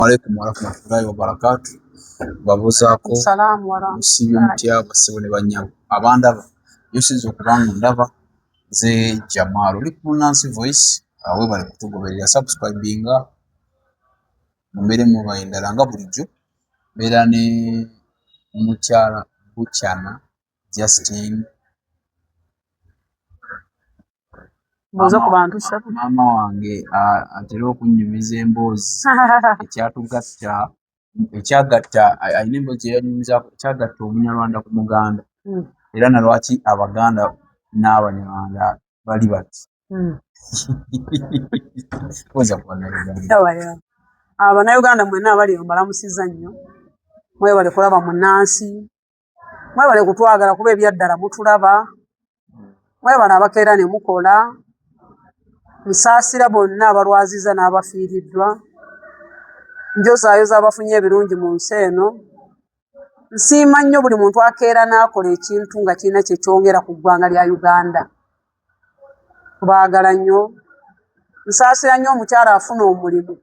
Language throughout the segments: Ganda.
Alaikum warahmatullahi wabarakatuh. Babuzaako Salamu warahmatullahi. musibi mutya basibo ne banyabo abandaba yosinza okubanga ndaba ze Jamal oli ku Nancy Voice awe bali kutugoberera subscribinga mumbere mu bayindala nga bulijjo beera ne mukyala Buchana Justin Mboza ku bantu shatu. Mama wange atera okunyumiza emboozi ekyagatta ayina emboozi eyanyumiza ekyagatta Omunyarwanda ku Muganda era na lwaki Abaganda n'Abanyarwanda bali bati oza kubanauganda Abannayuganda mwenna abali mbalamusiza nnyo mwebale kulaba mu Nancy mwebale kutwagala kuba ebyaddala mutulaba mwebale abakeera ne mukola nsaasira bonna abalwaziza n'abafiiriddwa njozaayo z'abafunye ebirungi mu nsi eno nsiima nnyo buli muntu akeera n'akola ekintu nga kirina kye kyongera ku ggwanga lya Uganda kubaagala nnyo nsaasira nnyo omukyala afuna omulimu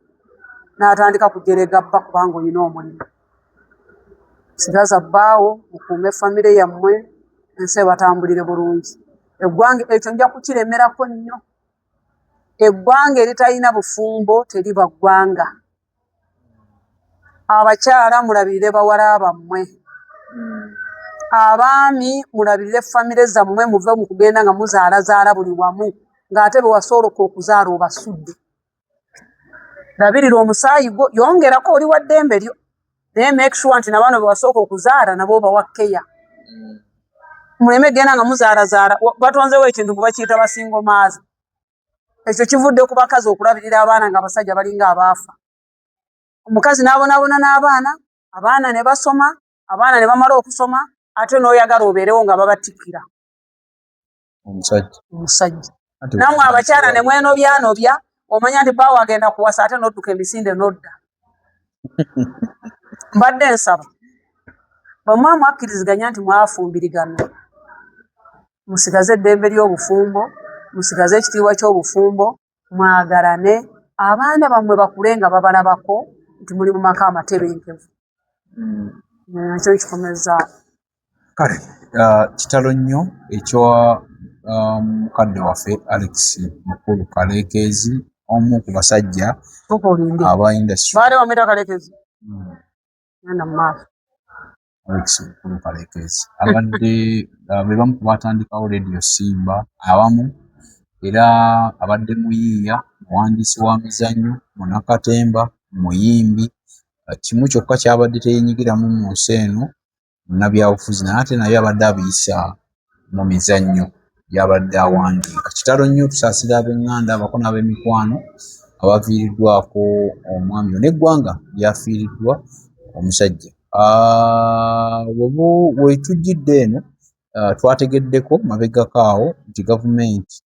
n'atandika kujerega bba kubanga olina omulimu sigaza bbaawo mukuume famire yammwe ensi batambulire bulungi eggwanga ekyo nja kukiremerako nnyo eggwanga eritalina bufumbo teriba ggwanga abakyala mulabirire bawala bammwe abaami mulabirire famire zammwe muve mu kugenda nga muzaalazaala buli wamu ng'ate be wasooloka okuzaala obasudde labirira omusaayi gwo yongerako oli wa ddembe lyo naye make sure nti nabaano be wasooka okuzaala nabo bawa keya muleme genda nga muzaalazaala batonzewo ekintu kuba kiyita basingo maazi ekyo kivudde ku bakazi okulabirira abaana nga abasajja balinga abaafa omukazi n'abonaabona n'abaana abaana ne basoma abaana ne bamala okusoma ate n'oyagala obeerewo nga babatikkira omusajja nammwe abakyala ne mwenobyanobya omanya nti bbaawo agenda kuwasa ate n'odduka emisinde n'odda mbadde nsaba bamwe mwakkiriziganya nti mwafumbirigana musigaze eddembe ly'obufumbo musigaze ekitiibwa ky'obufumbo mwagalane abaana bammwe bakule nga babalabako nti muli mu maka amatebenkevu nakyo kikomeza kale kitalo nnyo ekyo mukadde waffe Alex Mukulu Kaleekezi omu ku basajja aba industry baale bamwita Kaleekezi genda mu maaso Alex Mukulu Kaleekezi abadde be bamu ku batandikawo Radio Simba abamu era abadde muyiiya muwandiisi wa mizannyo munakatemba muyimbi kimu kyokka kyabadde teyenyigiramu mu nsi eno munnabyabufuzi naye ate naye abadde abiyisa mu mizannyo gyabadde awandiika kitalo nnyo tusaasira ab'eŋŋanda abako n'ab'emikwano abafiiriddwako omwami yo n'eggwanga lyafiiriddwa omusajja wetujjidde eno twategeddeko mabegako awo nti gavumenti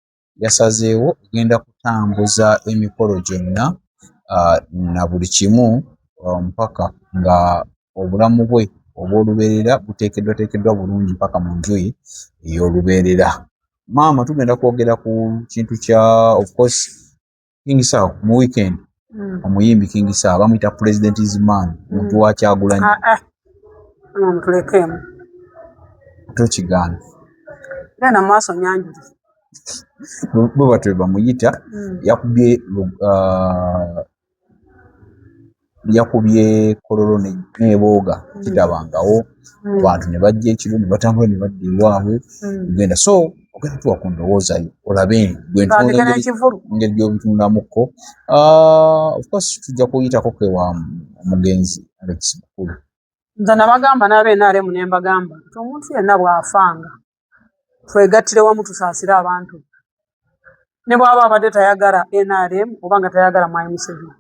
yasazeewo egenda kutambuza emikolo gyonna na buli kimu mpaka nga obulamu bwe obw'olubeerera buteekeddwateekeddwa bulungi mpaka mu njuyi ey'olubeerera. Maama tugenda kwogera ku kintu kya of course King Sawa mu weekend omuyimbi King Sawa bamuyita President is man omuntu wa Kyagulanyi mutulekemu tokigaana genda mu maaso nyanjuli bwe batwe bamuyita yakubye kololo n'ebooga kitabangawo abantu ne bajja ekiro ne batambula ne badda ewaabwe genda so ogenda tuwa ku ndowoozayo olabe engeri gy'obitundamuko of course tujja kuyitako kewa omugenzi Alex Mukulu nze nabagamba n'ab'NRM ne mbagamba nti omuntu yenna bw'afanga twegattire wamu tusaasire abantu ne bw'aba abadde tayagala NRM oba nga tayagala Mwai Museveni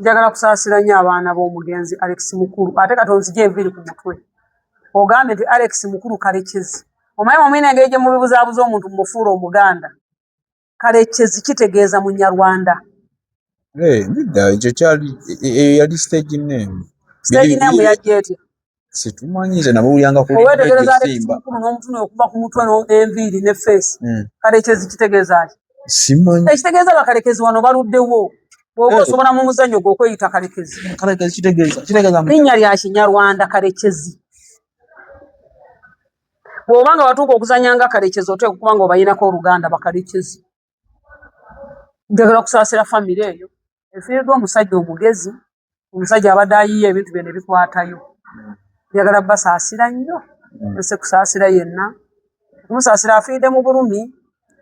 njagala kusaasira nnyo abaana b'omugenzi Alex Mukulu ate kati onzigye enviiri ku mutwe ogambye nti Alex Mukulu Kaleekezi omanyi mwine engeri gye mubibuzaabuza omuntu mumufuula Omuganda Kaleekezi kitegeeza Munyarwanda nedda ekyo kyali yali stage name yajja etya situmanyize nabo ulyanga ku owetegereza Alex Mukulu n'omuntu n'okuba ku mutwe n'enviiri ne face Kaleekezi kitegeeza ki simanyi ekitegeeza Bakaleekezi wano baluddewo bw'oba osobola mu muzannyo gw'okweyita kalekezi. Kalekezi kitegeeza linnya lya Kinyarwanda kalekezi. Bw'oba nga watuuka okuzannya nga kalekezi oteeka okuba nga obayinako Oluganda bakalekezi. Njagala kusaasira famire eyo efiiriddwa omusajja omugezi, omusajja abadde ayiiya ebintu bye ne bikwatayo. Njagala basaasira nnyo, ese kusaasira yenna. Kumusaasira afiiridde mu bulumi,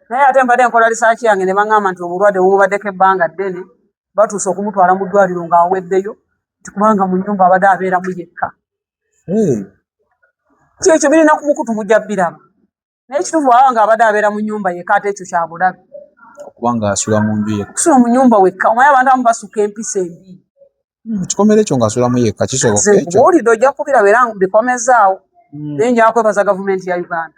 naye ate mbadde nkola risaaki yange ne baŋŋamba nti obulwadde bumubaddeko ebbanga ddene, batuuse okumutwala mu ddwaliro ng'aweddeyo, nti kubanga mu nnyumba abadde abeeramu yekka. Kyekyo birina ku mukutu mujja biraba. Naye kituufu bw'aba nga abadde abeera mu nnyumba yekka ate ekyo kya bulabe. Okubanga asula mu nju yekka. Kusula mu nnyumba wekka, omanyi abantu abamu basuka empisa embi. Kikomere ekyo ng'asulamu yekka kisoboka ekyo. Buwulidde ojja kubiraba era bikomezaawo. Naye njagala kwebaza gavumenti ya Uganda.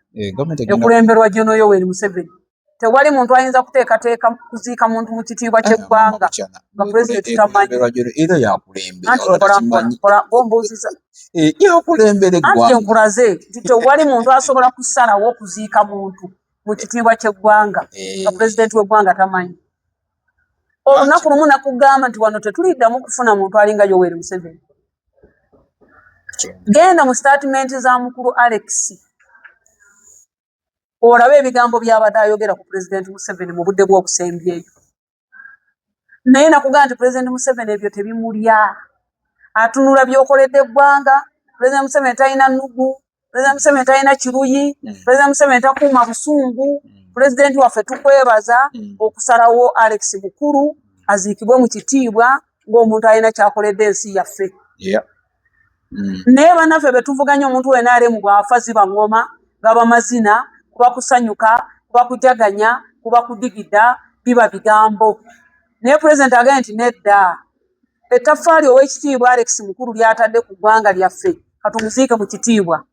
Ekulemberwa General Yoweri Museveni. Tewali muntu ayinza kuteekateeka kuziika muntu mu kitiibwa ky'eggwanga nga pulezidenti tamanyi. Era yakulembera. Ombuuziza. Yakulembera eggwanga. Anti nkulaze nti tewali muntu asobola kusalawo okuziika muntu mu kitiibwa ky'eggwanga nga pulezidenti w'eggwanga tamanyi. Olunaku lumu nakugamba nti wano tetuliddamu kufuna muntu alinga Yoweri Museveni. Genda mu statement za mukulu Alex olabe ebigambo by'abadde ayogera ku pulezidenti Museveni mu budde bw'okusembyeyo. Naye nakugamba nti pulezidenti Museveni ebyo tebimulya. Atunula by'okoledde eggwanga. Pulezidenti Museveni talina nnugu. Pulezidenti Museveni talina kiruyi. Pulezidenti Museveni takuuma busungu. Pulezidenti waffe tukwebaza okusalawo Alex Mukulu aziikibwe mu kitiibwa ng'omuntu alina kyakoledde ensi yaffe. Naye bannaffe be tuvuganya omuntu wena ale mu bwafa ziba ngoma gaba mazina kuba kusanyuka kuba kujaganya kuba kudigida biba bigambo. Naye pulezidenti agambye nti nedda ettaffaali ow'ekitiibwa Alex Mukulu lyatadde ku ggwanga lyaffe katumuziike mu kitiibwa.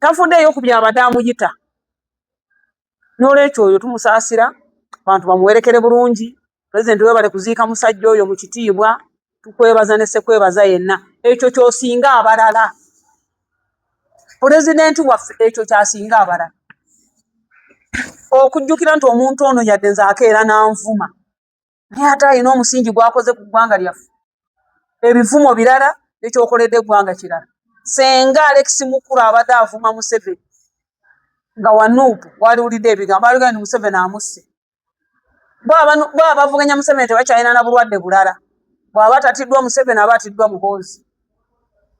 Tafuddeeyo ku byabadde amuyita. N'olwekyo oyo tumusaasira abantu bamuwerekere bulungi. Pulezidenti weebale kuziika musajja oyo mu kitiibwa. Tukwebaza ne sekwebaza yenna. Ekyo ky'osinga abalala. Pulezidenti waffe ekyo kyasinga abalala. Okujjukira nti omuntu ono yadde nze akeera n'anvuma. Naye ate alina omusingi gw'akoze ku ggwanga lyaffe. Ebivumo birala n'ekyokoledde eggwanga kirala. Senga Alex Mukulu abadde avuma Museveni nga wanuupu waliwulidde ebigambo baligaa nti Museveni amusse. Bw'aba bavuganya Museveni tebakyalina na bulwadde bulala. Bw'aba tatiddwa Museveni aba atiddwa Muhoozi.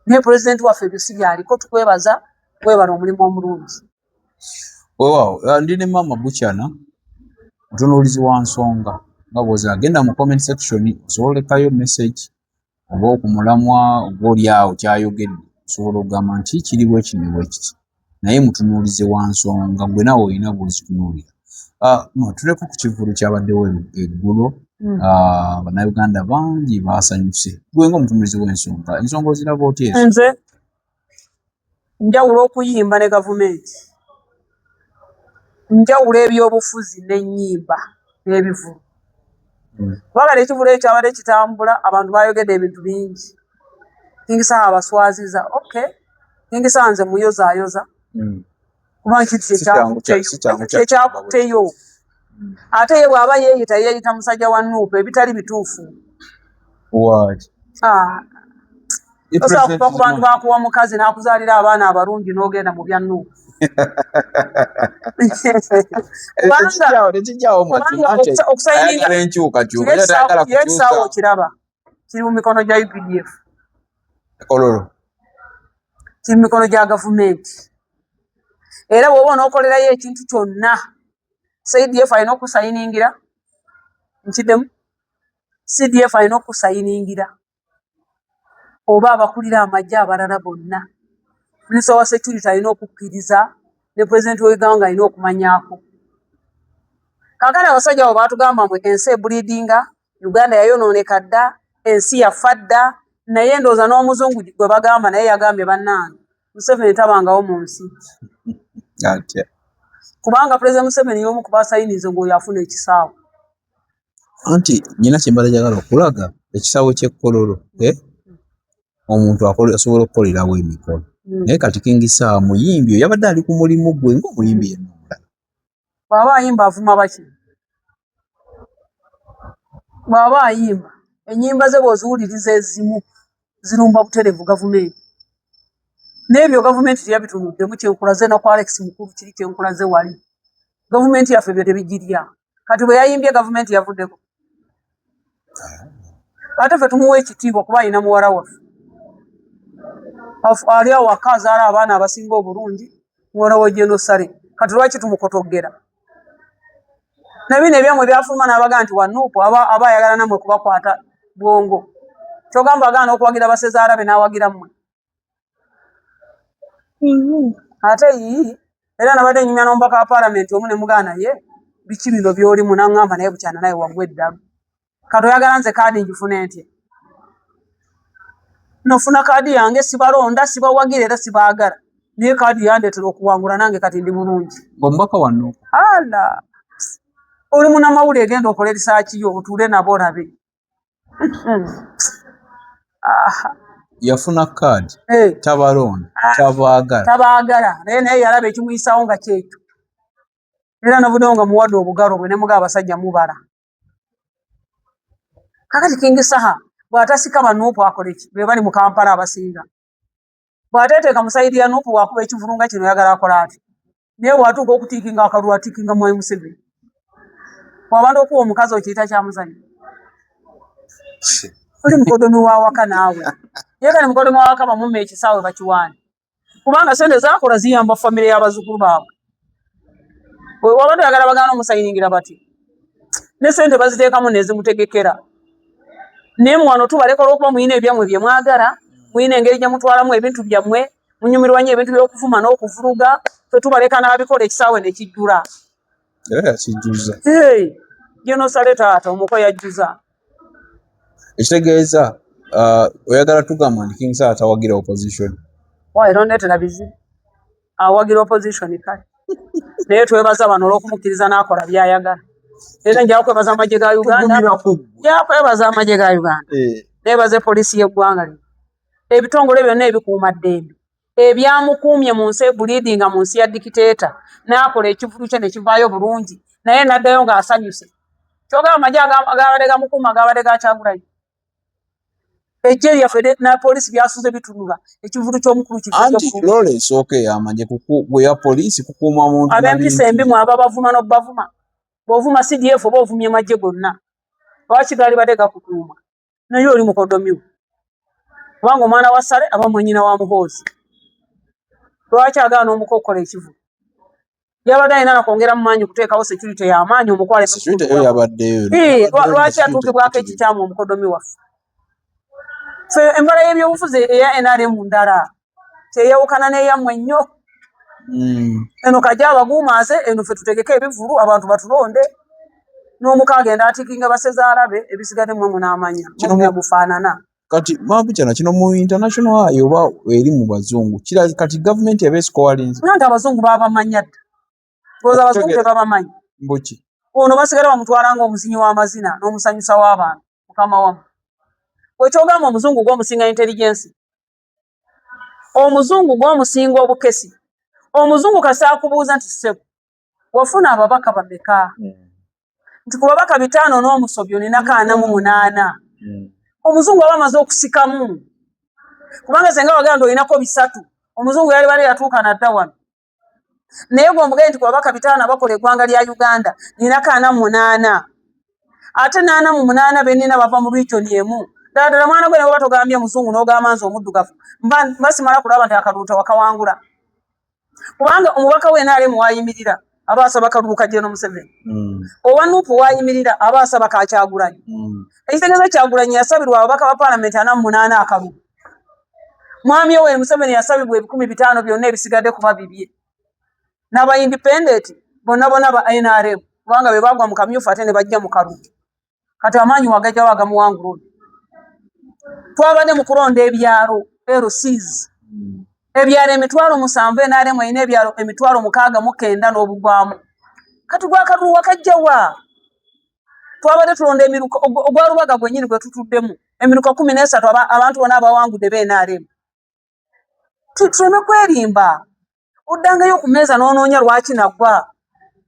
Naye pulezidenti waffe ebyo si byaliko tukwebaza webala omulimu omulungi. Weewaawo ndi ne Maama Bukyana mutunuulizi wa nsonga nga bw'oza agenda mu comment section osobola olekayo message oba okumulamwa oba oli awo kyayogedde osobola okugamba nti kiri bwe kino bwe kiti naye mutunuulize wa nsonga gwe nawe olina bw'ozitunuulira. Tuleko ku kivulu kyabaddewo eggulo. Bannayuganda bangi baasanyuse. Gwe ng'omutunuulizi w'ensonga ensonga oziraba otya ezo? Nze njawulo okuyimba ne gavumenti. Njawulo ebyobufuzi n'ennyimba n'ebivulu. Kubanga ekivulu ekyo kyabadde kitambula abantu baayogedde ebintu bingi. Kingisa abaswaziza. Okay. Kingisa nze muyozaayoza. Kubanga kyekyakuteyo. Ate ye bw'aba yeeyita musajja wa Nuupu ebitali bituufu. Osobola kuva ku bantu bakuwa mukazi n'akuzaalira abaana abalungi n'ogenda mu bya Nuupu. Ekisaawe okiraba kiri mu mikono gya UPDF. Kiri mu mikono gya gavumenti. Era bw'oba onookolerayo ekintu kyonna CDF alina okusayiningira. Nkiddemu. CDF alina okusayiningira. Oba abakulira amagye abalala bonna. Minisita wa security alina okukkiriza ne pulezidenti w'eggwanga alina okumanyaako. Kaakano abasajja abo baatugamba mwe ensi ebulidinga, Uganda yayonooneka dda, ensi yafa dda, naye ndowooza n'omuzungu gwe bagamba naye yagambye bannange Museveni tabangawo mu nsi. Kubanga pulezidenti Museveni y'omu ku baasayinize ng'oyo afuna ekisaawe. Anti nnyina kye mbala njagala okulaga ekisaawe ky'ekkololo. Omuntu asobola okukolerawo emikolo. Naye kati Kingisa muyimbi oyo yabadde ali ku mulimu gwe ng'omuyimbi yenna omulala. Bw'aba ayimba avuma baki? Bw'aba ayimba ennyimba ze bw'oziwuliriza ezimu zirumba butereevu gavumenti n'ebyo gavumenti teyabitunuddemu kyenkulaze na ku Alex Mukulu kiri kyenkulaze wali gavumenti yaffe byo tebigirya kati bwe yayimbye gavumenti yavuddeko ate ffe tumuwa ekitiibwa kuba alina muwala waffe ali awo waka azaala abaana abasinga obulungi muwala wa Jeno Sale kati lwaki tumukotoggera nabino ebyamwe byafuluma n'abaga nti wanuupu aba ayagala nammwe kubakwata bwongo kyogamba agaana okuwagira basezaalabe n'awagira mmwe ate yii era nabadde nyumya n'omubaka wa paalamenti omu ne mugaana ye biki bino by'olimu n'aŋŋamba naye bukyana naye waggwa eddalu kati oyagala nze kaadi ngifune ntya nofuna kaadi yange sibalonda sibawagira era sibaagala naye kaadi yandeetera okuwangula nange kati ndi bulungi omubaka wano ala oli munamawulire egenda okola erisaaki yo otuule nabo olabe yafuna kaadi tabalonda tabaagala naye yalaba ekimuyisaawo nga kyekyo era navuddewo nga muwadde obugalo bwe ne muga abasajja mubala kakati King Saha bw'atasika banuupu akola ki be bali mu Kampala abasinga bw'ateeteeka musayidi ya nuupu wakuba ekivulunga kino yagala akola ati naye bw'atuuka okutiikinga akalulu atiikinga Mwai Museveni wabanda okuwa omukazi okiyita kyamuzanyo oli mukodomi wa waka naawe ye kale mukodomi wa waka bamumma ekisaawe bakiwaane kubanga sente zakola ziyamba famire y'abazzukulu baabwe wabanda oyagala bagaana omusayiningira bati ne sente baziteekamu nezimutegekera naye wano tubalekola okuba muyina ebyammwe bye mwagala muyina engeri gye mutwalamu ebintu byammwe munyumirwa nnyo ebintu by'okuvuma n'okuvuluga fe tubaleka n'abikola ekisaawe ne kijjula era yakijjuza Jeno Sale taata omuko yajjuza ekitegeeza oyagala tugamba nti King Saha tawagira opposition erondeetera bizibu awagira opposition kale naye twebaza bano olw'okumukkiriza n'akola by'ayagala era njala kwebaza amagye ga Uganda yakwebaza amagye ga Uganda neebaze poliisi y'eggwanga lino ebitongole byonna ebikuuma ddembe ebyamukuumye mu nsi ebuliidinga mu nsi ya dikiteeta n'akola ekivulu kye ne kivaayo bulungi naye n'addayo ng'asanyuse kyogamba amagye agabadde gamukuuma agabadde gakyagulayo ejje lyaffe na poliisi byasuze bitunula ekivulu ky'omukulu anti Lawrence amagye ya poliisi kukuuma omuntu ab'empisa embi aba bavuma n'obavuma bw'ovuma CDF oba ovumye magye gonna lwaki gaali badde gakukuuma naye oli mukodomiwo kubanga omwana wa Sale aba mwennyina wa Muhoozi lwaki agaana omukokola ekivulu yabadde alina nakwongera mu maanyi kuteekawo security y'amaanyi omukwale lwaki atuukibwako ekikyamu omukodomi waffe fe embala y'ebyobufuzi eya NRM ndala teyawukana n'eyammwe nnyo eno kajja abaguumaaze eno ffe tutegeke ebivulu abantu batulonde n'omuka agenda atiikinga basezaalabe ebisigadde mmwe n'amanya mufaanana kati mabukyana kino mu international ayo oba eri mu bazungu kira kati gavumenti yabeesikowalinze nti abazungu babamanya dda goza abazungu tebabamanyi mbuki ono basigala bamutwala ng'omuzinyi w'amazina n'omusanyusa w'abantu mukama wamu wekyogamba omuzungu gw'omusinga intelligence omuzungu gw'omusinga obukesi omuzungu kasaakubuuza nti ssebo wafuna ababaka bameka nti ku babaka 5 n'omusobyo nina 48 omuzungu aba amaze okusikamu kubanga senga waganda olinako 3 omuzungu yali bali yatuuka nadda wano naye gw'omugende nti ku babaka 5 abakola eggwanga lya Uganda nina 48 ate 48 bennina bava mu region emu ddala mwana gwe ne baba togambye muzungu n'ogamba nze omuddugavu basimala kulaba nti akaluuta wakawangula kubanga omubaka we NRM wayimirira aba asaba kalulu ka Jeno Museveni owa Nuupu wayimirira aba asaba ka Kyagulanyi ekitegeeza Kyagulanyi yasabirwa ababaka ba paalamenti 48 akalulu mwami Yoweri Museveni yasabibwa 15,000 byonna ebisigadde kuba bibye n'aba independent bonna ba NRM kubanga be bagwa mu kamyufu ate ne bajja mu kalulu kati amaanyi wagajja wagamuwangula twabadde mu kulonda ebyalo LCs ebyalo 7,000 NRM erina ebyalo 69 n'obugwamu kati gwakalulu wakajjawa twabadde tulonda emiruka ogwa Lubaga gwennyini gwe tutuddemu emiruka 13 abantu bonna abawangudde be NRM tuleme kwerimba oddangayo okumeeza n'onoonya lwaki naggwa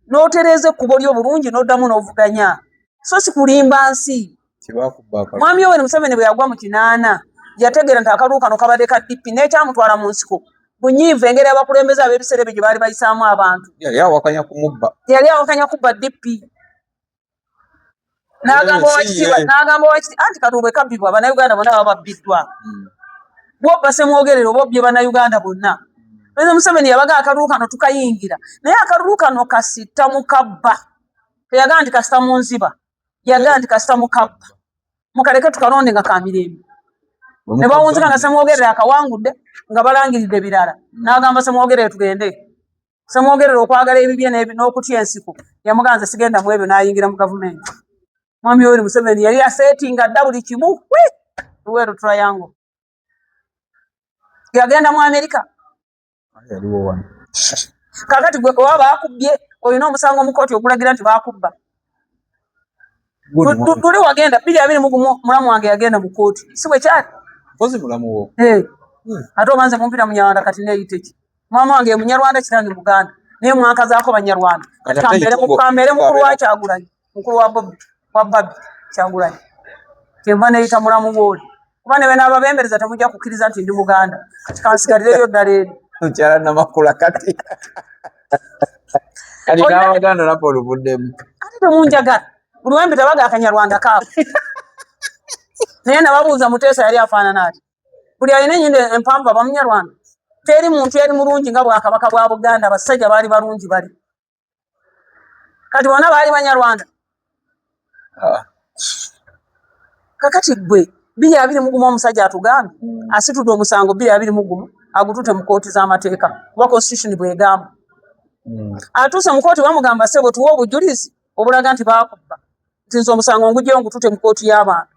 n'otereeza ekkubo ly'obulungi n'oddamu n'ovuganya so si kulimba nsi kibakubba mwami Yoweri Museveni bwe yagwa mu kinaana yategeera nti akalulu kano kabadde ka DP n'ekyamutwala mu nsiko bunyiivu engeri abakulembeze ab'ebiseera ebyo gye baali bayisaamu abantu yali awakanya kubba DP n'agamba owakiti anti kati bwe kabbibwa bannayuganda bonna baba babbiddwa bwobba Ssemwogerere oba obbye bannayuganda bonna President Museveni yabaga akalulu kano tukayingira naye akalulu kano kasita mukabba teyagaa nti kasita mu nziba yagaa nti kasita mukabba mukaleke tukalonde nga kamirembe ne bawunzika nga Ssemwogerere akawangudde nga balangiridde birala n'agamba Ssemwogerere tugende Ssemwogerere okwagala ebibye n'okutya ensiko yamuganza sigenda mu ebyo n'ayingira mu gavumenti mwami Yoweri Museveni yali asetinga dda buli kimu Luweero Triangle yagenda mu Amerika kakati gwe oba bakubbye olina omusango mu kooti ogulagira nti bakubba tuli wagenda 2021 mulamu wange yagenda mu kooti si bwe kyali mpozi mulamu wo ate obanze mumpita Munyarwanda kati neeyiteki mama wange Munyarwanda kirange Muganda naye mwankazaako Banyarwanda kambeere mukulu wa Kyagulanyi mukulu wa Babi Kyagulanyi kyenva neeyita mulamu wooli kuba ne bwe n'ababembereza temujja kukkiriza nti ndi Muganda kati kansigalireyo ddala eri mukyala Namakula kati n'Abaganda nabo olubuddemu ate temunjagala buli wempita baga Akanyarwanda kaabo naye nababuuza Muteesa yali afaanana ati buli alina ennyindo empanvu aba Munyarwanda teri muntu yali mulungi nga Bwakabaka bwa Buganda abasajja baali balungi bali kati bonna baali Banyarwanda kakati gwe 2021 omusajja atugambye asitudde omusango 2021 agutute mu kooti z'amateeka kuba constitution bwegamba atuuse mu kooti bamugamba sebo tuwa obujulizi obulaga nti bakubba nti nze omusango ngugyeyo ngutute mu kooti y'abantu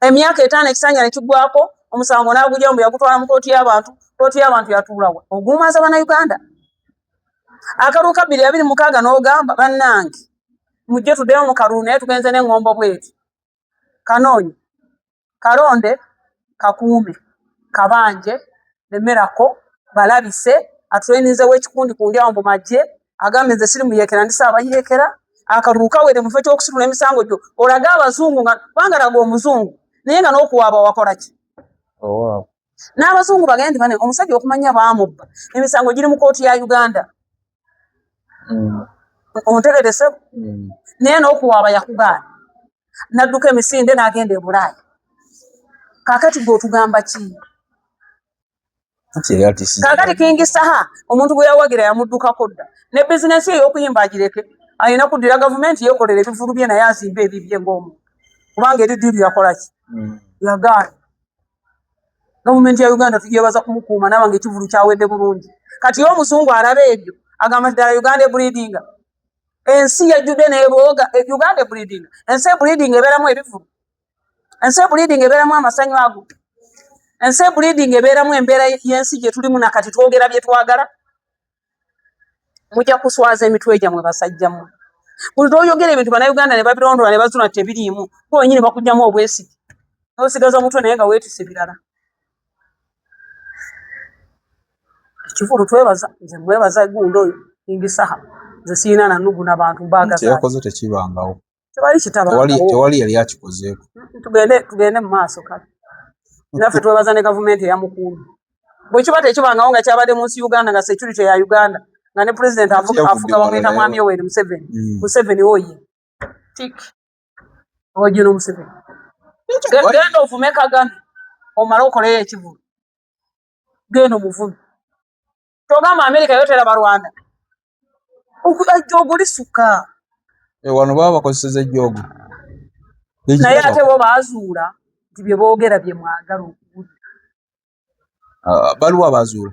emyaka 5 ekisanja ne kiggwako omusango n'agugyeyo mbu yagutwala mu kooti y'abantu yatuulawa ogumaza Bannayuganda akalulu ka 2026 n'ogamba bannange mujje tuddeyo mu kalulu naye tugenze n'eŋŋombo bweti Kanoonye Kalonde Kakuume Kabanje Lemerako Balabise atulenizeewo ekikundi ku ndyawo mu magye agambe nze siri muyeekera ndi Ssaabayeekera akalulu kawere mu kifo ky'okusitula emisango gyo olaga abazungu nga bangalaga omuzungu naye nga n'okuwaaba wakola ki n'abazungu bagende nti bane omusajja okumanya baamubba emisango giri mu kooti ya Uganda ontegerese naye n'okuwaaba yakugaana n'adduka emisinde n'agenda e Bulaaya kakati gwe otugamba ki kakati King Saha omuntu gwe yawagira yamuddukako dda ne bizinesi ey'okuyimba agireke alina kuddira gavumenti yeekolera ebivulu bye naye azimba ebibye ng'omuntu kubanga eri ddiiru yakola ki yagaana gavumenti ya Uganda tujebaza kumukuuma nabange ekivulu kyawedde bulungi kati yo omuzungu alaba ebyo agamba ddala Uganda breedinga ensi yajjudde n'ebooga Uganda breedinga ensi breeding ebeeramu ebivulu ensi breeding ebeeramu amasanyu ago ensi breeding ebeeramu embeera y'ensi gye tulimu nakati twogera bye twagala mujja kuswaza emitwe gyammwe basajjamu buli lw'oyogera ebintu Bannayuganda ne babirondoola ne bazuna tebiriimu bo wenyini bakugyamu obwesige n'osigaza omutwe naye nga weetise birala ekivulu twebaza nze mwebaza gundo oyo King Saha nze siina nanugu n'abantu mbaagaza yakoze tekibangawo tewali kitabangawo tewali yali akikozeeko tugende mu maaso kale naffe twebaza ne gavumenti eyamukuumi bwe kiba tekibangawo nga kyabadde mu nsi Uganda nga security ya Uganda nga ne president afuga bamwita mwami Yoweri Museveni Museveni oye tiki ojino Museveni genda ovume Kagame omala okoleyo ekivulu genda omuvume togamba Amerika yoteraba Rwanda ejjoogo lisuka wano baba bakozeseza ejjoogo naye ate bo baazuula nti bye boogera bye mwagala okudda baliwo abaazuula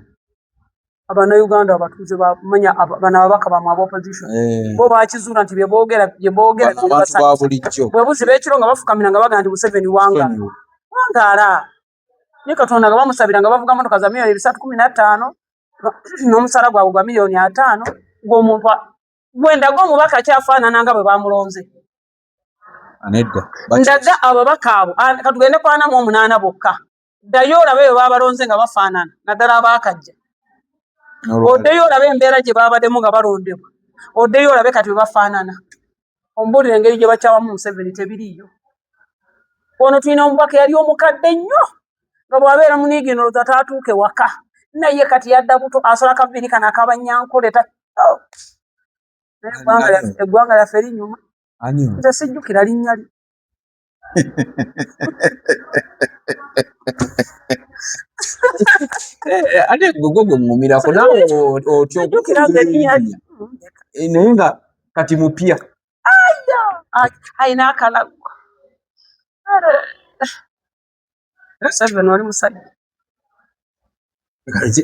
Abannayuganda abatuuze bamanya bano ababaka bamwe aba opposition bo baakizuula nti bye boogera bwe buziba ekiro nga bafukamira nga bagamba nti Museveni wangaala ne Katonda nga bamusabira nga bavuga motoka za milioni 315 n'omusala gwabwe gwa milioni 5 ng'omuntu gwendaga omubaka kyafaanana nga bwe bamulonze ndaga ababaka abo katugende ku 48 bokka ddayo olabe bwe babalonze nga bafaanana naddala abaakajja oddeyo olabe embeera gye babaddemu nga balondebwa oddeyo olabe kati bwe bafaanana ombuulire engeri gye bakyawamu Museveni tebiriiyo ono tulina omubaka yali omukadde nnyo nga bw'abeera muniigino olwo tataatuuke waka naye kati yadda buto asola kabiri kana akabanyankole eggwanga lyaffe linyuma nze sijjukira linnya lye ate gogo gwe mmumirako nawe sijjukira linnya lye naye nga kati mupya ayina akalago Museveni oli musajja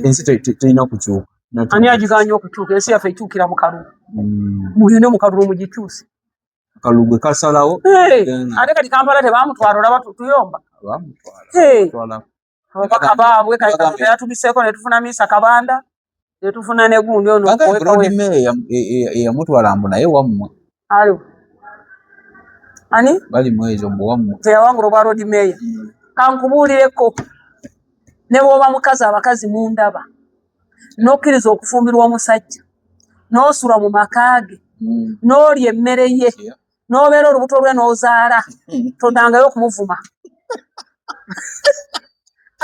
ensi terina kukyuka ani agiganya okukyuka ensi yaffe ekyukira mu kalulu muyine mu kalulu mugikyuse akalulu gwe kasalawo ate kati Kampala tebamutwala olaba tuyomba ababaka baabwe kati yatubiseeko ne tufuna Miisa Kabanda ne tufuna ne gundi ono eyamutwala mbu naye wammwe alo ani bali mwezo mbu wammwe teyawangula obwa road mayor kankubuulireko ne bw'oba mukazi abakazi mundaba n'okkiriza okufumbirwa omusajja n'osula mu makaage n'olya emmere ye n'obeera olubuto lwe n'ozaala todangayo okumuvuma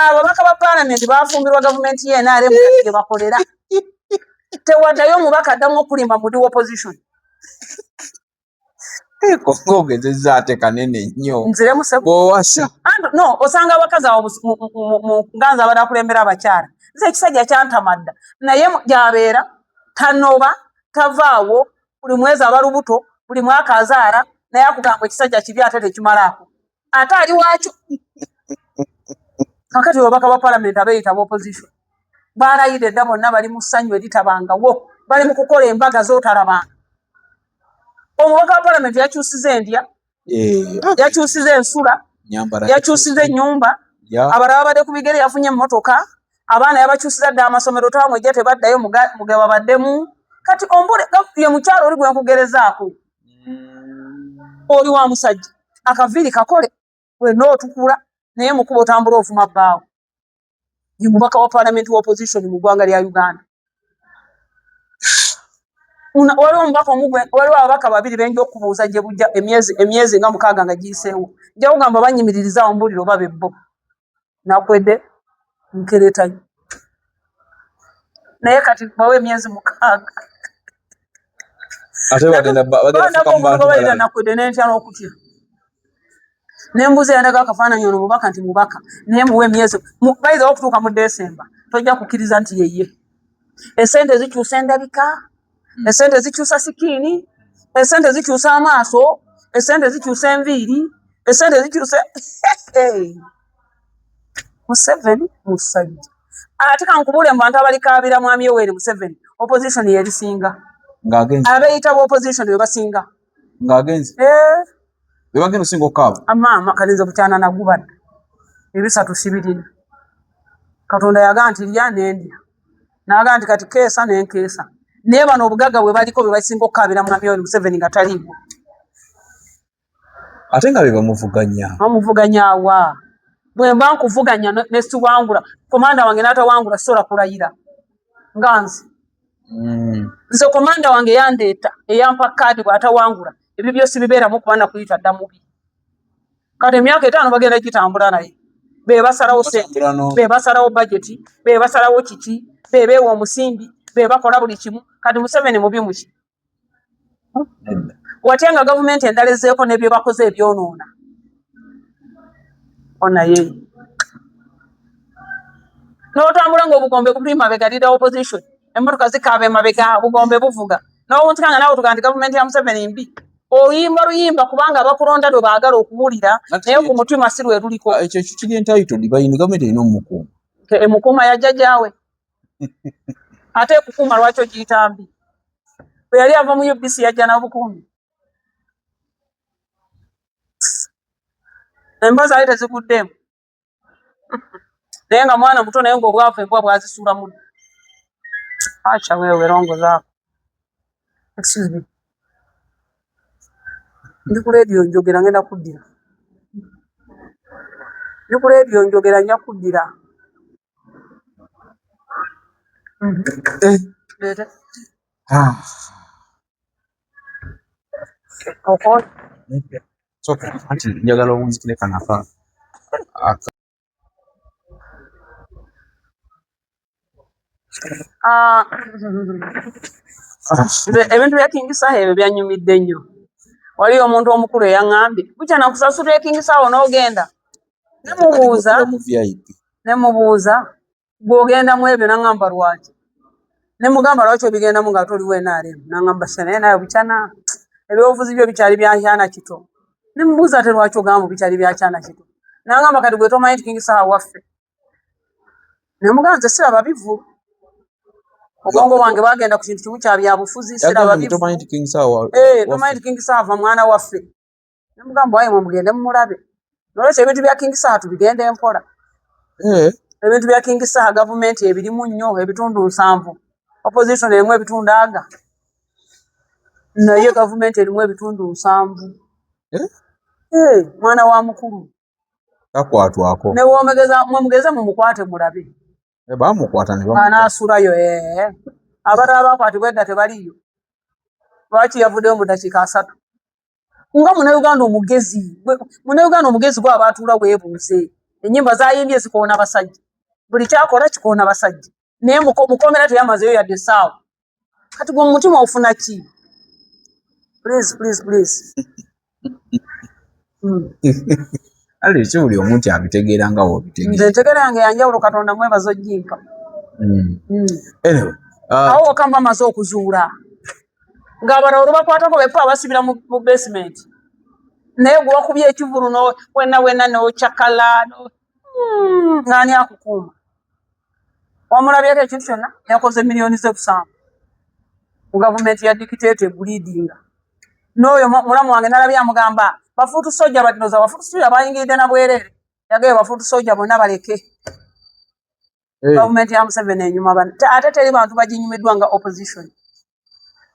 ababaka ba paalamenti bafumbirwa gavumenti ye NRM kati ge bakolera tewaddayo omubaka addamu okulimba mudi opposition ogezezza ate kanene nnyo nzire musebo bw'owasa no osanga abakazi abo mu nganza abadakulembera abakyala nze ekisajja kyantamadda naye gy'abeera tanoba tavaawo buli mwezi aba lubuto buli mwaka azaala naye akugamba ekisajja kibi ate tekimalaako ate ali waakyo kakati babaka ba paalamenti abeeyitaba opposition baalayira edda bonna bali mu ssanyu eritabangawo bali mu kukola embaga z'otalabanga omubaka wa paalamenti yakyusiza endya yakyusiza ensula yakyusiza ennyumba abalala babadde ku bigere yafunye emmotoka abaana yabakyusiza dda amasomero tamwejja tebaddayo muge babaddemu kati ombule ye mukyalo oli gwe nkugerezaako oli wa musajja akaviiri kakole wenna otukula naye mukuba otambula ovuma bbaawo ye mubaka wa paalamenti wa opposition mu ggwanga lya Uganda waliwo omubaka omugwe waliwo ababaka babiri benja okubuuza gye bujja emyezi nga 6 nga giyiseewo nja kugamba banyimiririzaawo mbuliro baba ebbo nakwedde nkeretayo naye kati bawe emyezi 6 ate bagenda nakwedde nentya n'okutya nembuuza yandaga akafaananyi ono mubaka nti mubaka naye muwe emyezi bayiza okutuuka mu Desemba tojja kukkiriza nti yeye esente zikyusa endabika esente zikyusa sikiini esente zikyusa amaaso esente zikyusa enviiri esente zikyusa Museveni musajja ate kankubule mu bantu abalikaabira mwami Yoweri Museveni opposition yerisinga abeeyitaba opposition be basinga ng'agenze be bagenda osinga okukaaba amaama kalinze bukyana nagubadde ebisatu sibirina Katonda yagaa nti lya nendya nagaa nti kati keesa nenkeesa naye bano obugagga bwe baliko bwe basinga okukaabira mwami Yoweri Museveni nga taliiwo ate nga be bamuvuganya wa bwe mba nkuvuganya ne siwangula komanda wange n'atawangula sola kulayira nga nze komanda wange yandeeta eyampa kaadi bw'atawangula ebyo byosi bibeeramu kuba nakuyita dda mubi kati emyaka 5 bagenda gitambula naye be basalawo sente be basalawo budgeti be basalawo kiki be beewa omusimbi be bakola buli kimu kati Museveni mubi muki watya nga gavumenti endala ezzeeko n'ebyo bakoze ebyonoona onaye n'otambula ng'obugombe buli mabega leader opposition emmotoka zikaaba emabega bugombe buvuga n'owuntika nga naawe tuga nti gavumenti ya Museveni mbi oyimba luyimba kubanga abakulonda lwe baagala okuwulira naye ku mutima si lwe luliko ekyo kiri entitled bayini gavumenti erina omukuuma emukuuma yajja gyawe ate ekukuuma lwaki ogiyita mbi bwe yali ava mu UBC yajja na bukuumi embaza ali teziguddemu naye nga mwana muto naye ng'obwavu embwa bwazisuula mu acha wewe rongo zako excuse me ndi ku radio njogera ngenda kuddira ndi ku radio njogera nja kuddira okay anti njagala omunzikire kanafa ebintu bya King Saha ebyo byanyumidde nnyo. Waliyo omuntu omukulu eyaŋŋambye bukya nakusasula King Saha n'ogenda nemubuuza gw'ogendamu ebyo naŋŋamba lwaki nemugamba lwaki obigendamu nga toliwo NRM naŋŋamba naye naye bukyana ebyobufuzi byo bikyali bya kyana kito nemubuuza te lwaki ogamba bikyali bya kyana kito naŋŋamba kati gwe tomanyi King Saha waffe nemugamba nze siraba bivulu obwongo bwange bagenda ku kintu kimu kya byabufuzi siraba bivulu tomanyi King Saha ava mwana waffe nemugamba wayi mugende mumulabe nolwekyo ebintu bya King Saha tubigende empola ebintu bya King Saha gavumenti ebirimu nnyo ebitundu 7 opposition erimu ebitundu aga naye gavumenti erimu ebitundu 7 mwana wa mukulu takwatwako ne mumugeze mumukwate mulabe bamukwata ne anaasulayo abalala bakwatibwa edda tebaliyo lwaki yavuddeyo mu dakiika 3 nga Munnayuganda omugezi gwaba atuula bwebuuze ennyimba zayimbye zikoona basajja buli kyakola kikoona basajja naye mukomera teyamazeyo yadde essaawa kati gwe mumutima ofuna ki please ali ekyo buli omuntu abitegeera nga w'obitegeera nze ntegeera nga yanjawulo Katonda mwebaza ojjimpa anyway awo wakamba amaze okuzuula ng'abalala olubakwatako bepa abasibira mu basement naye gwe wakubye ekivulu wenna n'okyakala ng'ani akukuuma wamulabyeko ekintu kyonna yakoze miliyoni ze 7 ku gavumenti ya dictate bleedinga n'oyo mulamu wange nalabye amugamba bafuutu sojja badinoza bafuutu sojja bayingiridde na bwerere yagaye bafuutu sojja bonna baleke gavumenti ya Museveni enyuma ate teri bantu baginyumiddwa nga opposition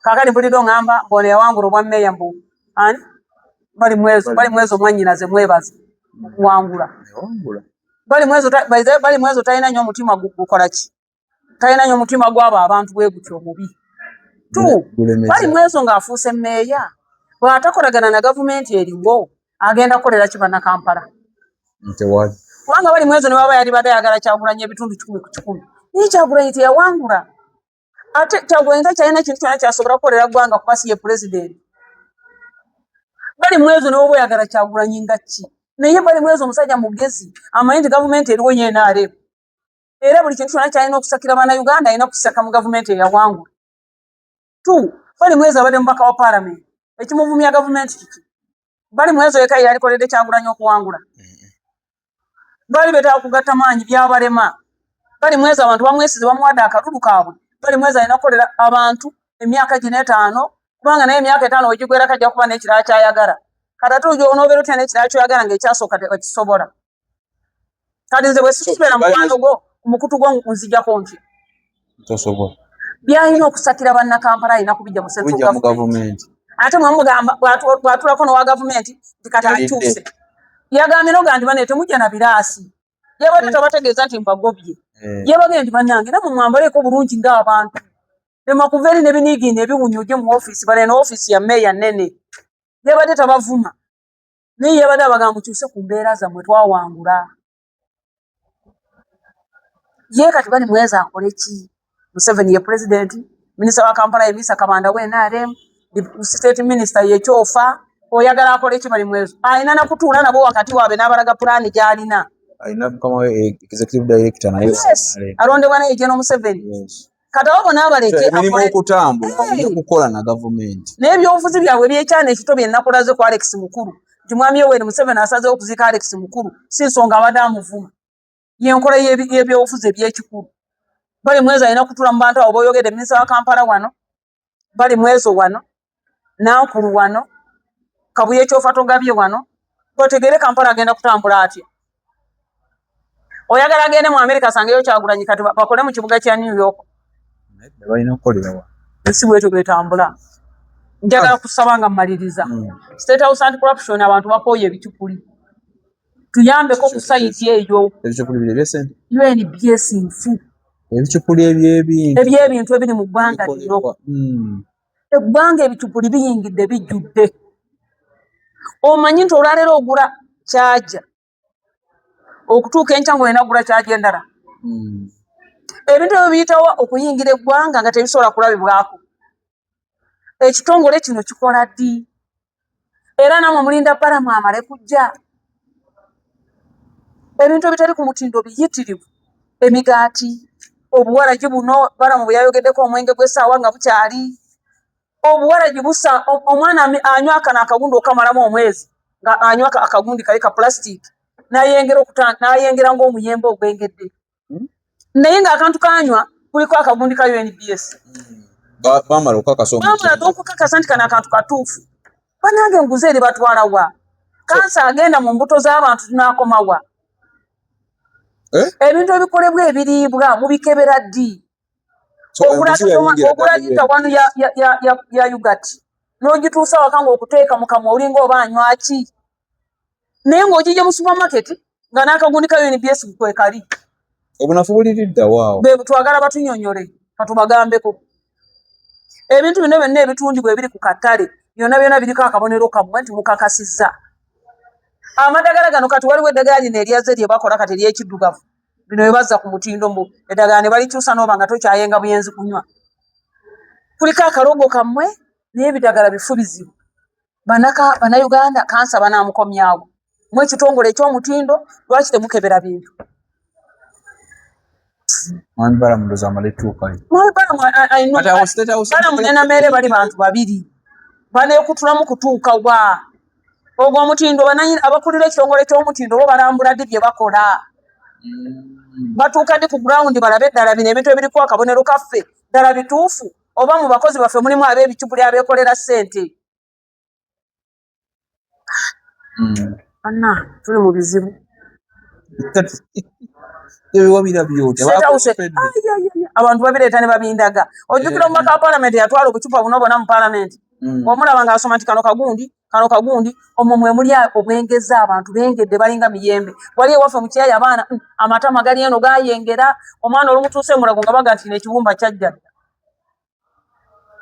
kakati mpulidde oŋŋamba mbona yawangula obwa mmeeya mbu ani bali mwezo mwannyinaze mwebaza okuwangula bali mwezo talina nnyo omutima gukola ki talina nnyo omutima gw'abo abantu bwe gutyo omubi bali mwezo ng'afuuse mmeeya bw'atakolagana na gavumenti eriwo agenda kukolera ki bannakampala kubanga bali mwezo ne baba yali badde ayagala Kyagulanyi ebitundu 100 ku 100 naye Kyagulanyi teyawangula ate Kyagulanyi takyalina kintu kyonna kyasobola kukolera ggwanga kuba si ye pulezidenti bali mwezo ne baba oyagala Kyagulanyi nga ki naye bali mwezo omusajja mugezi amanyi nti gavumenti eriwo ye NRM era buli kintu kyonna kyalina okusakira bannayuganda alina kusaka mu gavumenti eyawangula bali mwezo abadde mubaka wa paalamenti ekimuvumya gavumenti kiki bali mwezo yekka yalikoledde Kyagulanyi okuwangula bali betaaga kugatta maanyi byabalema bali mwezo abantu bamwesize bamuwadde akalulu kaabwe bali mwezo alina kukolera abantu emyaka gino 5 kubanga naye emyaka 5 wegigwera kajja kuba n'ekirala kyayagala kati ate onobeera otya n'ekirala kyoyagala ng'ekyasooka tekisobola kati nze bwe sikibeera mukwano gwo umukutu gwo nzijjako ntya tosobola byalina okusakira bannakampala alina kubijja mu central government ate mwamugamba bw'atuulako n'owa gavumenti nti kati akyuse yagambye n'ogandi bane temujja na biraasi yabadde tabategeeza nti mbagobye yabagambye nti bannange namwe mwambaleeko bulungi ng'abantu lema kuva eri n'ebiniigiina ebiwunyuje mu ofiisi bale n'ofiisi ya mmeeya nnene yabadde tabavuma naye yabadde abagamba mukyuse ku mbeera zammwe twawangula ye kati bali mweza akole ki Museveni ye pulezidenti minisita wa Kampala ye Misa Kabanda we NRM state minister ye Kyofa oyagala akole ki bali mwezo alina nakutuula nabo wakati waabwe n'abalaga pulaani gy'alina alina kama executive director naye alondebwa naye General Museveni kati abo n'abaleke emirimu okutambula okukola na gavumenti n'ebyobufuzi byabwe byekyana ekito byennakulaze ku Alex Mukulu nti mwami Yoweri Museveni asazeewo okuziika Alex Mukulu si nsonga abadde amuvuma yenkola y'ebyobufuzi ebyekikulu bali mwezo alina kutuula mu bantu abo boyogedde minisita wa Kampala wano bali mwezo wano Nankulu wano Kabuye Kyofa togabye wano otegeere Kampala agenda kutambula atya oyagala agende mu America asangeyo Kyagulanyi kati bakole mu kibuga kya New York balina okukolera wa ensi bwetyo bwetambula njagala kusaba nga mmaliriza State House Anti-Corruption abantu bakooye ebicupuli tuyambeko ku sayiti eyo ebicupuli bire byesente UNBS nfu ebicupuli ebyebintu ebiri mu ggwanga lino eggwanga ebicupuli biyingidde bijjudde omanyi nti olwaleero ogula kyaja okutuuka enkya ng'olinagula kyaja endala. Ebintu ebyo biyitawo okuyingira eggwanga nga tebisobola kulabibwako. Ekitongole kino kikola ddi? Era namwe mulinda balamu amale kujja. Ebintu ebitali ku mutindo biyitirivu, emigaati, obuwalagi buno balamu bwe yayogeddeko omwenge gw'essaawa nga bukyali. Obuwalagi busa omwana anywa akano akagundi okamalamu omwezi nga anywa akagundi kali ka plastic n'ayengera ng'omuyembe ogwengedde. Naye ng'akantu kanywa kuliko akagundi ka UNBS. Bamala okukakasa nti kano akantu katuufu. Banange enguzi eri batwala wa? Kansa agenda mu mbuto z'abantu tunaakoma wa? Ebintu ebikolebwa ebiriibwa mubikebera ddi? Ogula lita wanu ya yugati n'ogituusa waka ng'okuteeka mu kamwa olinga oba anywa ki? Naye ng'ogijja mu supermarket nga n'akagundi ka UNBS kwekali. Obunafu buliridda waawo. Twagala batunyonyole katubagambeko. Ebintu bino byonna ebitundibwa ebiri ku katale byonna biriko akabonero kammwe nti mukakasizza. Amadagala gano kati waliwo eddagala lino eryaze lye bakola kati ery'ekiddugavu. Bino bye bazza ku mutindo mbu eddagala ne balikyusa n'oba nga tokyayenga buyenzi kunywa. Kuliko akalogo kammwe naye ebidagala bifu bizibu. Bannayuganda kansa banaamukomyawo. Mu ekitongole eky'omutindo lwaki temukebera bintu? Mwami balamu ndoza amaletuukayo. Balamu ne Namere bali bantu babiri. Baneekutulamu kutuuka wa? Ogwo omutindo abakulira ekitongole ky'omutindo bo balambula ddi bye bakola. Batuuka ddi ku ground balabe ddala bino ebintu ebiriko akabonero kaffe ddala bituufu oba mu bakozi baffe mulimu ab'ebicupuli abeekolera ssente. Anna tuli mu bizibu. Abantu babireeta ne babindaga. Ojjukira omubaka wa paalamenti yatwala obucupa buno bwonna mu paalamenti. Bw'omulaba ng'asoma nti kano kagundi omwo mwe muli obwengeza abantu bengedde balinga miyembe. Wali ewaffe mu kiyaya abaana amatama gali eno gaayengera omwana olumutuuse mulago nga baga nti n'ekibumba kyajja.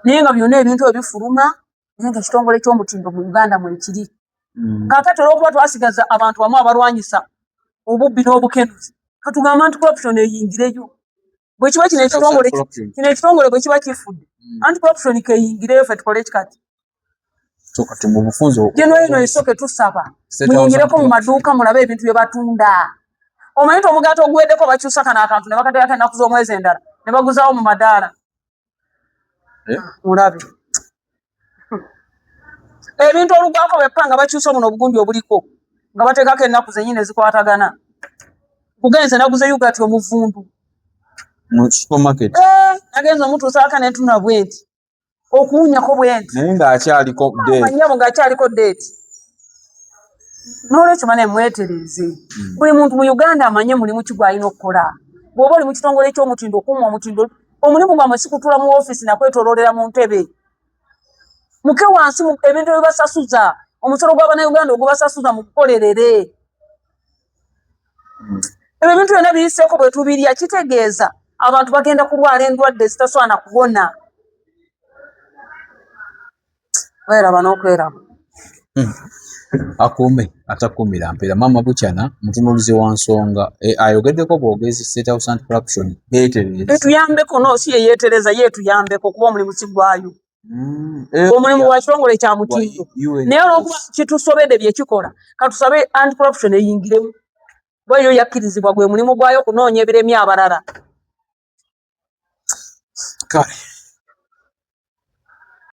Naye nga byonna ebintu ebifuluma naye ng'ekitongole ky'omutindo mu Uganda mwe kiri. Kaakati olw'okuba twasigaza abantu bamu abalwanyisa obubbi n'obukenuzi katugamba nti corruption eyingireyo. Bwe kiba kino ekitongole bwe kiba kifudde anti corruption keyingireyo ffe tukole kikati. Kati mu bufunzo geno eno esooke tusaba muyingireko mu maduuka mulabe ebintu bye batunda. Omanyi nti omugaati oguweddeko bakyusa kano akantu ne bakateekako ennaku z'omwezi endala ne baguzaawo mu madaala. Mulabe ebintu olugwako beppa nga bakyusa buno obugundi obuliko nga bateekako ennaku zennyini ezikwatagana. Kugenze naguze yugati omuvundu mu supermarket. Nagenze omutuusaako n'entuna bwenti okuwunyako bwenti naye ng'akyaliko manyabo ng'akyaliko deeti. N'olwekyo bane mwetereze. Buli muntu mu Uganda amanye mulimu ki gw'alina okukola. Bw'oba oli mu kitongole ky'omutindo okuuma omutindo omulimu gwammwe si kutula mu ofiisi nakwetooloolera mu ntebe. Muke wansi ebintu bye basasuza omusolo gw'Abannayuganda ogubasasuza mu kukolerere. Ebyo ebintu byonna biyiseeko bwe tubirya kitegeeza abantu bagenda kulwala endwadde zitasaana kuwona. Weeraba n'okweraba. Akuume atakuumira mpeera. Maama Buchana mutunuulizi wa nsonga ayogeddeko bwogezi State House Anti-Corruption beetereza. Etuyambeko no si yeetereza yeetuyambeko kuba omulimu si gwayo. Omulimu gwa kitongole kya mutindo. Naye olw'okuba kitusobedde bye kikola katusabe anti-corruption eyingiremu. Bweyo yakkirizibwa gwe mulimu gwayo kunoonya ebiremye abalala. Kale.